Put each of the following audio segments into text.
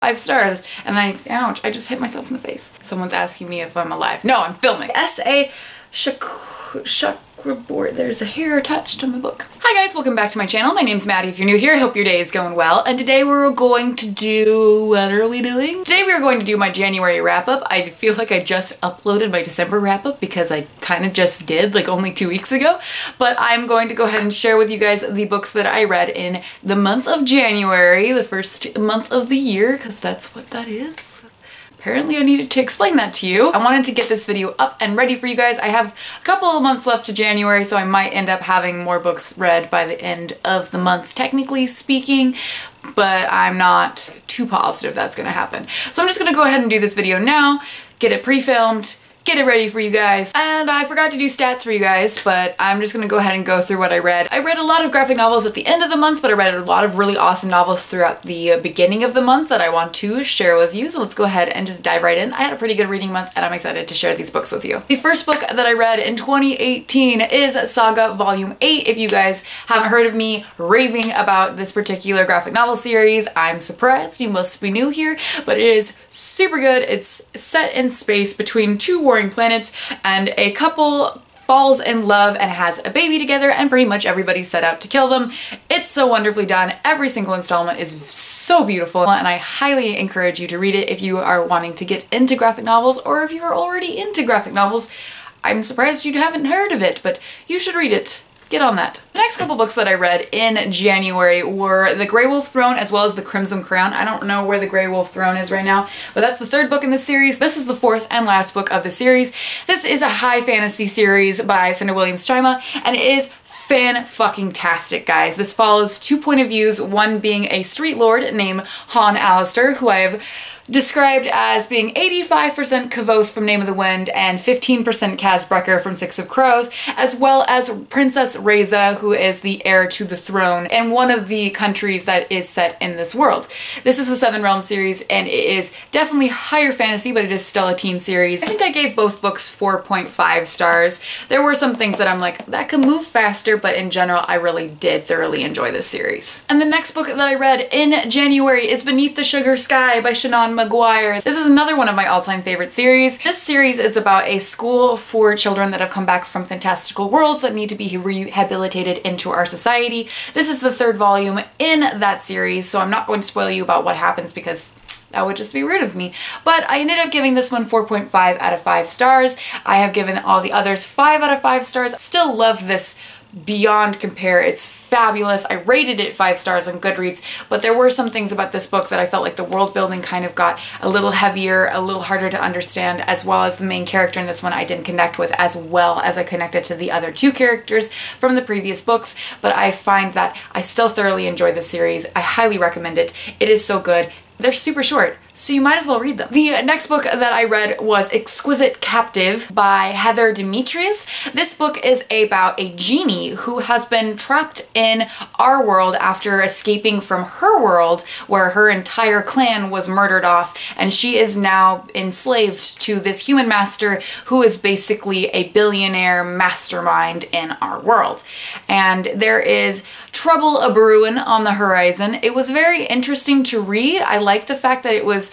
5 stars. And ouch, I just hit myself in the face. Someone's asking me if I'm alive. No, I'm filming. S.A. Board. There's a hair attached to my book. Hi guys, welcome back to my channel. My name's Maddie. If you're new here, I hope your day is going well. And today we're going to do, what are we doing? Today we're going to do my January wrap up. I feel like I just uploaded my December wrap up because I kind of just did like only 2 weeks ago. But I'm going to go ahead and share with you guys the books that I read in the month of January, the first month of the year, because that's what that is. Apparently I needed to explain that to you. I wanted to get this video up and ready for you guys. I have a couple of months left to January, so I might end up having more books read by the end of the month, technically speaking, but I'm not too positive that's gonna happen. So I'm just gonna go ahead and do this video now, get it pre-filmed, get it ready for you guys. And I forgot to do stats for you guys, but I'm just gonna go ahead and go through what I read. I read a lot of graphic novels at the end of the month, but I read a lot of really awesome novels throughout the beginning of the month that I want to share with you. So let's go ahead and just dive right in. I had a pretty good reading month and I'm excited to share these books with you. The first book that I read in 2018 is Saga Volume 8. If you guys haven't heard of me raving about this particular graphic novel series, I'm surprised. You must be new here, but it is super good. It's set in space between two warring planets, and a couple falls in love and has a baby together, and pretty much everybody's set out to kill them. It's so wonderfully done. Every single installment is so beautiful, and I highly encourage you to read it if you are wanting to get into graphic novels, or if you're already into graphic novels. I'm surprised you haven't heard of it, but you should read it. Get on that. The next couple books that I read in January were The Grey Wolf Throne as well as The Crimson Crown. I don't know where The Grey Wolf Throne is right now, but that's the third book in the series. This is the fourth and last book of the series. This is a high fantasy series by Cinder Williams-Chima, and it is fan-fucking-tastic, guys. This follows two point of views, one being a street lord named Han Alistair, who I have described as being 85% Kavoth from Name of the Wind and 15% Kaz Brekker from Six of Crows, as well as Princess Reza, who is the heir to the throne in one of the countries that is set in this world. This is the Seven Realms series, and it is definitely higher fantasy, but it is still a teen series. I think I gave both books 4.5 stars. There were some things that I'm like, that could move faster, but in general, I really did thoroughly enjoy this series. And the next book that I read in January is Beneath the Sugar Sky by Shannon Maguire. This is another one of my all-time favorite series. This series is about a school for children that have come back from fantastical worlds that need to be rehabilitated into our society. This is the third volume in that series, so I'm not going to spoil you about what happens because that would just be rude of me. But I ended up giving this one 4.5 out of 5 stars. I have given all the others 5 out of 5 stars. Still love this beyond compare. It's fabulous. I rated it 5 stars on Goodreads, but there were some things about this book that I felt like the world building kind of got a little heavier, a little harder to understand, as well as the main character in this one I didn't connect with as well as I connected to the other two characters from the previous books, but I find that I still thoroughly enjoy the series. I highly recommend it. It is so good. They're super short, so you might as well read them. The next book that I read was Exquisite Captive by Heather Demetrius. This book is about a genie who has been trapped in our world after escaping from her world where her entire clan was murdered off, and she is now enslaved to this human master who is basically a billionaire mastermind in our world. And there is trouble a-brewing on the horizon. It was very interesting to read. I like the fact that it was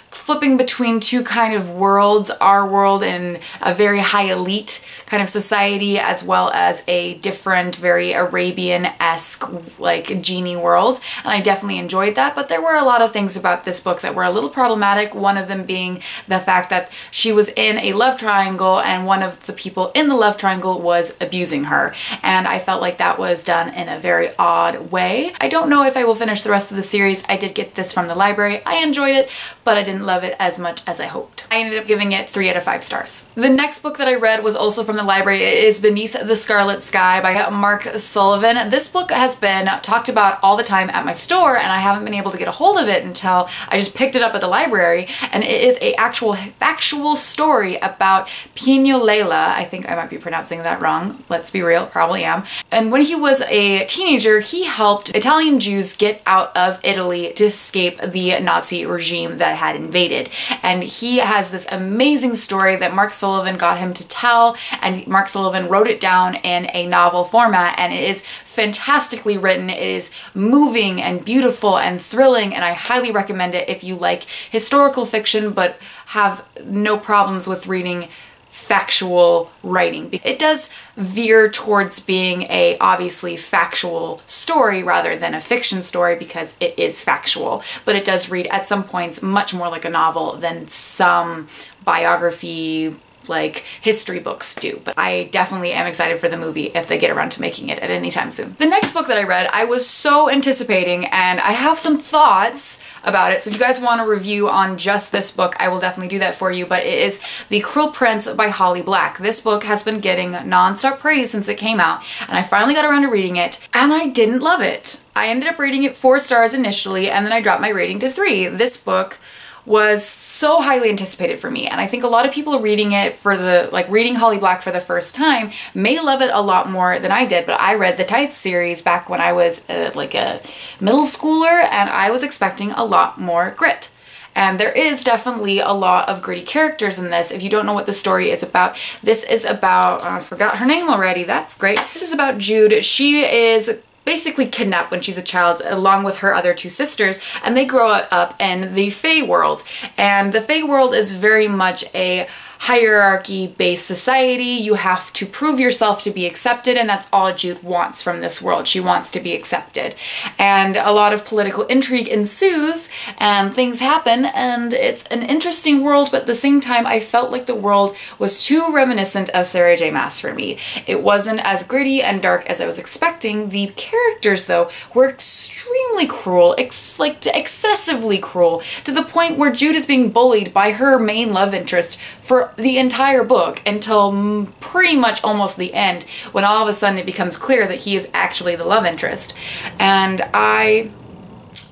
flipping between two kind of worlds, our world and a very high elite kind of society, as well as a different, very Arabian-esque like genie world, and I definitely enjoyed that. But there were a lot of things about this book that were a little problematic, one of them being the fact that she was in a love triangle and one of the people in the love triangle was abusing her, and I felt like that was done in a very odd way. I don't know if I will finish the rest of the series. I did get this from the library. I enjoyed it, but I didn't love it as much as I hoped. I ended up giving it 3 out of 5 stars. The next book that I read was also from the library. It is Beneath the Scarlet Sky by Mark Sullivan. This book has been talked about all the time at my store, and I haven't been able to get a hold of it until I just picked it up at the library, and it is a factual story about Pino Leila. I think I might be pronouncing that wrong. Let's be real, probably am. And when he was a teenager, he helped Italian Jews get out of Italy to escape the Nazi regime that had invaded. And he has this amazing story that Mark Sullivan got him to tell, and Mark Sullivan wrote it down in a novel format, and it is fantastically written. It is moving and beautiful and thrilling, and I highly recommend it if you like historical fiction but have no problems with reading factual writing. It does veer towards being a obviously factual story rather than a fiction story because it is factual, but it does read at some points much more like a novel than some biography like history books do. But I definitely am excited for the movie if they get around to making it at any time soon. The next book that I read, I was so anticipating, and I have some thoughts about it. So if you guys want a review on just this book, I will definitely do that for you, but it is The Cruel Prince by Holly Black. This book has been getting non-stop praise since it came out, and I finally got around to reading it, and I didn't love it. I ended up rating it 4 stars initially, and then I dropped my rating to 3. This book was so highly anticipated for me, and I think a lot of people reading it for the, like reading Holly Black for the first time may love it a lot more than I did, but I read the Tithe series back when I was like a middle schooler, and I was expecting a lot more grit. And there is definitely a lot of gritty characters in this. If you don't know what the story is about, this is about, I forgot her name already, that's great. This is about Jude. She is basically kidnapped when she's a child along with her other 2 sisters, and they grow up in the Fae world. And the Fae world is very much a hierarchy-based society. You have to prove yourself to be accepted, and that's all Jude wants from this world. She wants to be accepted. And a lot of political intrigue ensues, and things happen, and it's an interesting world, but at the same time, I felt like the world was too reminiscent of Sarah J. Maas for me. It wasn't as gritty and dark as I was expecting. The characters, though, were extremely cruel, excessively cruel, to the point where Jude is being bullied by her main love interest for the entire book until pretty much almost the end, when all of a sudden it becomes clear that he is actually the love interest. And I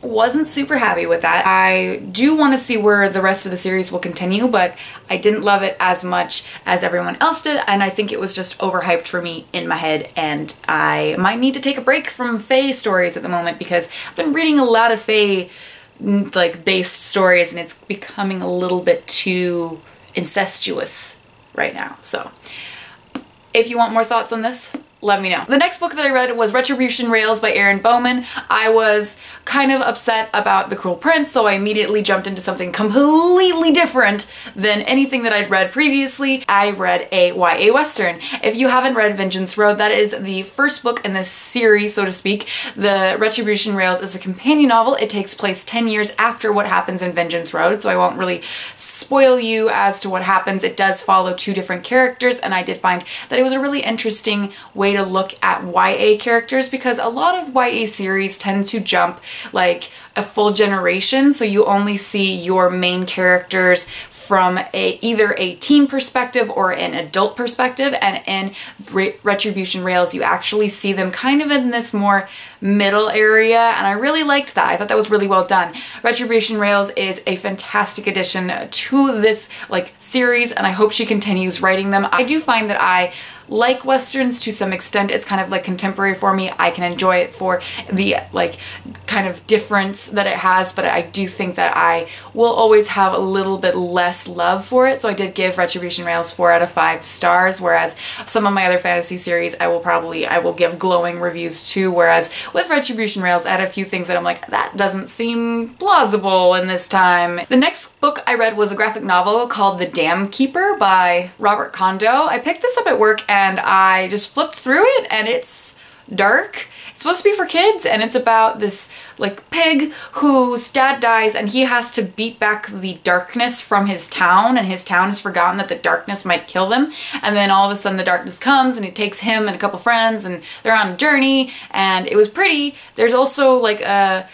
wasn't super happy with that. I do want to see where the rest of the series will continue, but I didn't love it as much as everyone else did, and I think it was just overhyped for me in my head, and I might need to take a break from Fae stories at the moment because I've been reading a lot of Fae like based stories, and it's becoming a little bit too incestuous right now. So if you want more thoughts on this, let me know. The next book that I read was Retribution Rails by Erin Bowman. I was kind of upset about The Cruel Prince, so I immediately jumped into something completely different than anything that I'd read previously. I read a YA Western. If you haven't read Vengeance Road, that is the first book in this series, so to speak. The Retribution Rails is a companion novel. It takes place 10 years after what happens in Vengeance Road, so I won't really spoil you as to what happens. It does follow 2 different characters, and I did find that it was a really interesting way to look at YA characters, because a lot of YA series tend to jump like a full generation, so you only see your main characters from either a teen perspective or an adult perspective, and in Retribution Rails you actually see them kind of in this more middle area, and I really liked that. I thought that was really well done. Retribution Rails is a fantastic addition to this like series, and I hope she continues writing them. I do find that I like Westerns to some extent. It's kind of like contemporary for me. I can enjoy it for the like kind of difference that it has, but I do think that I will always have a little bit less love for it. So I did give Retribution Rails 4 out of 5 stars, whereas some of my other fantasy series I will give glowing reviews to, whereas with Retribution Rails I had a few things that I'm like, that doesn't seem plausible in this time. The next book I read was a graphic novel called The Dam Keeper by Robert Kondo. I picked this up at work and I just flipped through it, and it's dark. It's supposed to be for kids, and it's about this like pig whose dad dies, and he has to beat back the darkness from his town, and his town has forgotten that the darkness might kill them. And then all of a sudden the darkness comes and it takes him and a couple friends, and they're on a journey, and it was pretty. There's also like a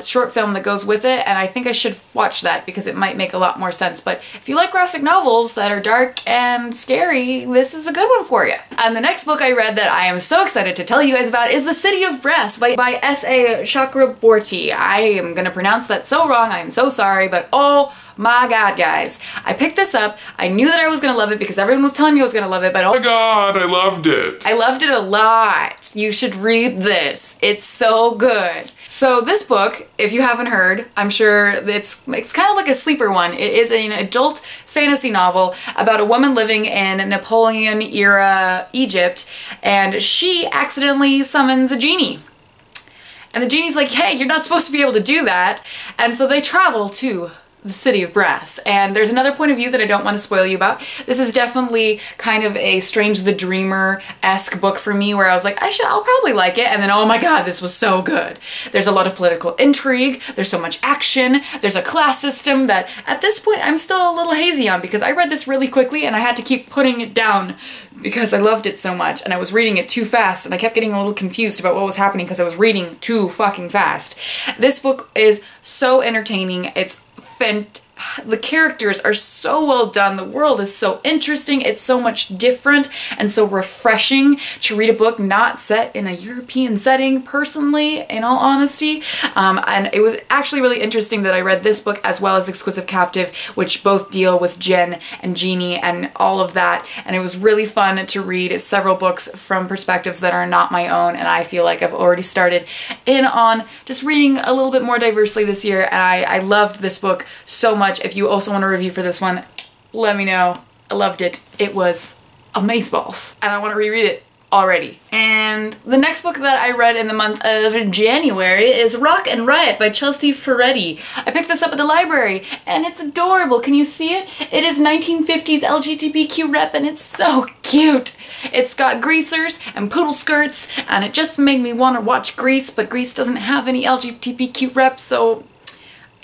short film that goes with it, and I think I should watch that because it might make a lot more sense. But if you like graphic novels that are dark and scary, this is a good one for you. And the next book I read that I am so excited to tell you guys about is The City of Brass by S.A. Chakraborty. I am gonna pronounce that so wrong, I am so sorry, but oh my God, guys. I picked this up. I knew that I was gonna love it because everyone was telling me I was gonna love it, but oh my God, I loved it. I loved it a lot. You should read this. It's so good. So this book, if you haven't heard, I'm sure it's kind of like a sleeper one. It is an adult fantasy novel about a woman living in Napoleon era Egypt, and she accidentally summons a genie. And the genie's like, hey, you're not supposed to be able to do that. And so they travel to the city of brass. And there's another point of view that I don't want to spoil you about. This is definitely kind of a Strange the Dreamer-esque book for me, where I was like, I'll probably like it. And then, oh my God, this was so good. There's a lot of political intrigue. There's so much action. There's a class system that at this point I'm still a little hazy on, because I read this really quickly and I had to keep putting it down because I loved it so much, and I was reading it too fast, and I kept getting a little confused about what was happening because I was reading too fucking fast. This book is so entertaining. It's the characters are so well done. The world is so interesting. It's so much different and so refreshing to read a book not set in a European setting, personally, in all honesty. And it was actually really interesting that I read this book as well as Exquisite Captive, which both deal with Jen and Jeannie and all of that. And it was really fun to read several books from perspectives that are not my own. And I feel like I've already started in on just reading a little bit more diversely this year. And I loved this book so much. If you also want a review for this one, let me know. I loved it. It was amazeballs. And I want to reread it already. And the next book that I read in the month of January is Rock and Riot by Chelsea Ferretti. I picked this up at the library and it's adorable. Can you see it? It is 1950s LGBTQ rep and it's so cute. It's got greasers and poodle skirts, and it just made me want to watch Grease, but Grease doesn't have any LGBTQ rep, so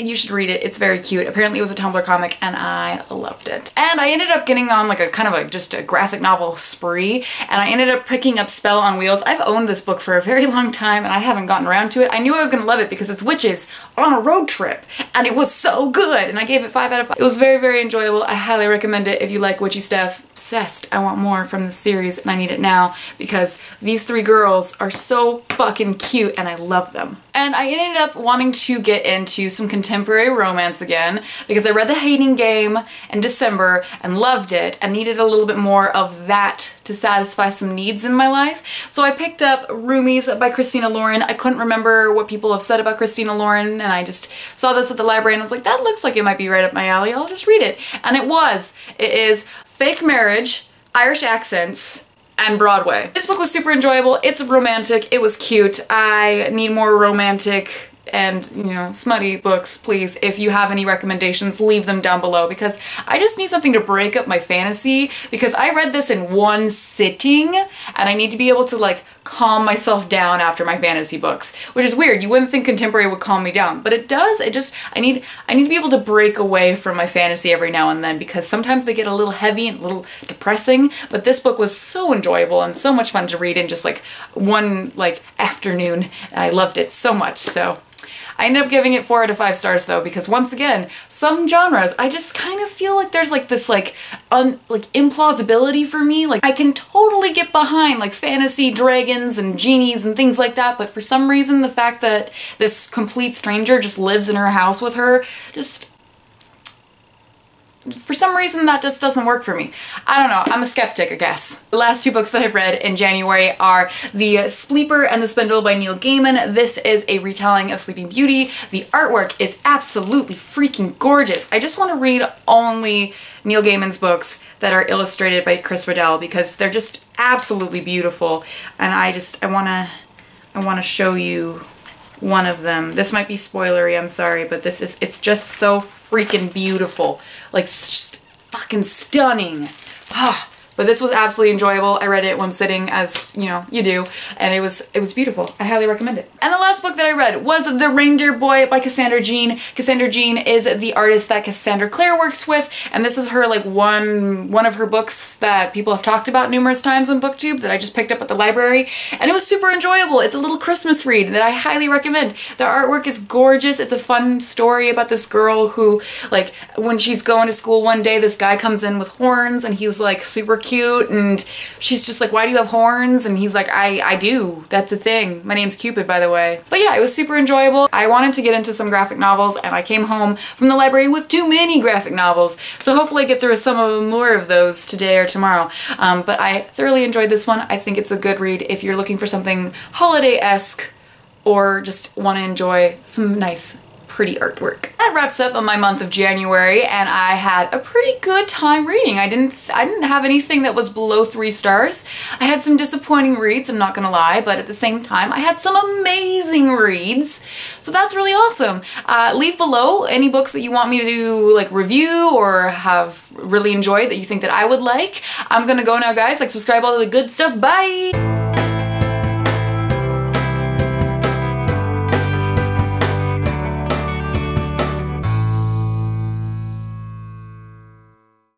you should read it. It's very cute. Apparently it was a Tumblr comic and I loved it. And I ended up getting on like a kind of a just a graphic novel spree, and I ended up picking up Spell on Wheels. I've owned this book for a very long time and I haven't gotten around to it. I knew I was gonna love it because it's witches on a road trip and it was so good, and I gave it 5 out of 5. It was very, very enjoyable. I highly recommend it if you like witchy stuff. Obsessed. I want more from this series and I need it now because these 3 girls are so fucking cute and I love them. And I ended up wanting to get into some contemporary romance again because I read The Hating Game in December and loved it and needed a little bit more of that to satisfy some needs in my life. So I picked up Roomies by Christina Lauren. I couldn't remember what people have said about Christina Lauren, and I just saw this at the library and I was like, that looks like it might be right up my alley. I'll just read it. And it was. It is fake marriage, Irish accents, and Broadway. This book was super enjoyable. It's romantic. It was cute. I need more romantic and, you know, smutty books, please. If you have any recommendations, leave them down below because I just need something to break up my fantasy, because I read this in one sitting and I need to be able to like calm myself down after my fantasy books, which is weird. You wouldn't think contemporary would calm me down, but it does. I need to be able to break away from my fantasy every now and then because sometimes they get a little heavy and a little depressing, but this book was so enjoyable and so much fun to read in just like one like afternoon. I loved it so much. So I ended up giving it 4 out of 5 stars though, because once again, some genres, I just kind of feel like there's like this like implausibility for me. Like I can totally get behind like fantasy dragons and genies and things like that, but for some reason the fact that this complete stranger just lives in her house with her, just for some reason that just doesn't work for me. I don't know, I'm a skeptic, I guess. The last 2 books that I've read in January are The Sleeper and the Spindle by Neil Gaiman. This is a retelling of Sleeping Beauty. The artwork is absolutely freaking gorgeous. I just want to read only Neil Gaiman's books that are illustrated by Chris Riddell because they're just absolutely beautiful, and I want to show you one of them. This might be spoilery, I'm sorry, but it's just so freaking beautiful. Like, just fucking stunning. But this was absolutely enjoyable. I read it one sitting, as you know, you do, and it was beautiful. I highly recommend it. And the last book that I read was The Reindeer Boy by Cassandra Jean. Cassandra Jean is the artist that Cassandra Clare works with, and this is her like one of her books that people have talked about numerous times on BookTube that I just picked up at the library, and it was super enjoyable. It's a little Christmas read that I highly recommend. The artwork is gorgeous. It's a fun story about this girl who, like, when she's going to school one day, this guy comes in with horns and he's like super cute cute, and she's just like, why do you have horns? And he's like, I do. That's a thing. My name's Cupid, by the way. But yeah, it was super enjoyable. I wanted to get into some graphic novels, and I came home from the library with too many graphic novels. So hopefully I get through some of more of those today or tomorrow. But I thoroughly enjoyed this one. I think it's a good read if you're looking for something holiday-esque or just want to enjoy some nice pretty artwork. That wraps up on my month of January, and I had a pretty good time reading. I didn't have anything that was below 3 stars. I had some disappointing reads, I'm not gonna lie, but at the same time I had some amazing reads. So that's really awesome. Leave below any books that you want me to do like review or have really enjoyed that you think that I would like. I'm gonna go now, guys. Like, subscribe, all the good stuff. Bye!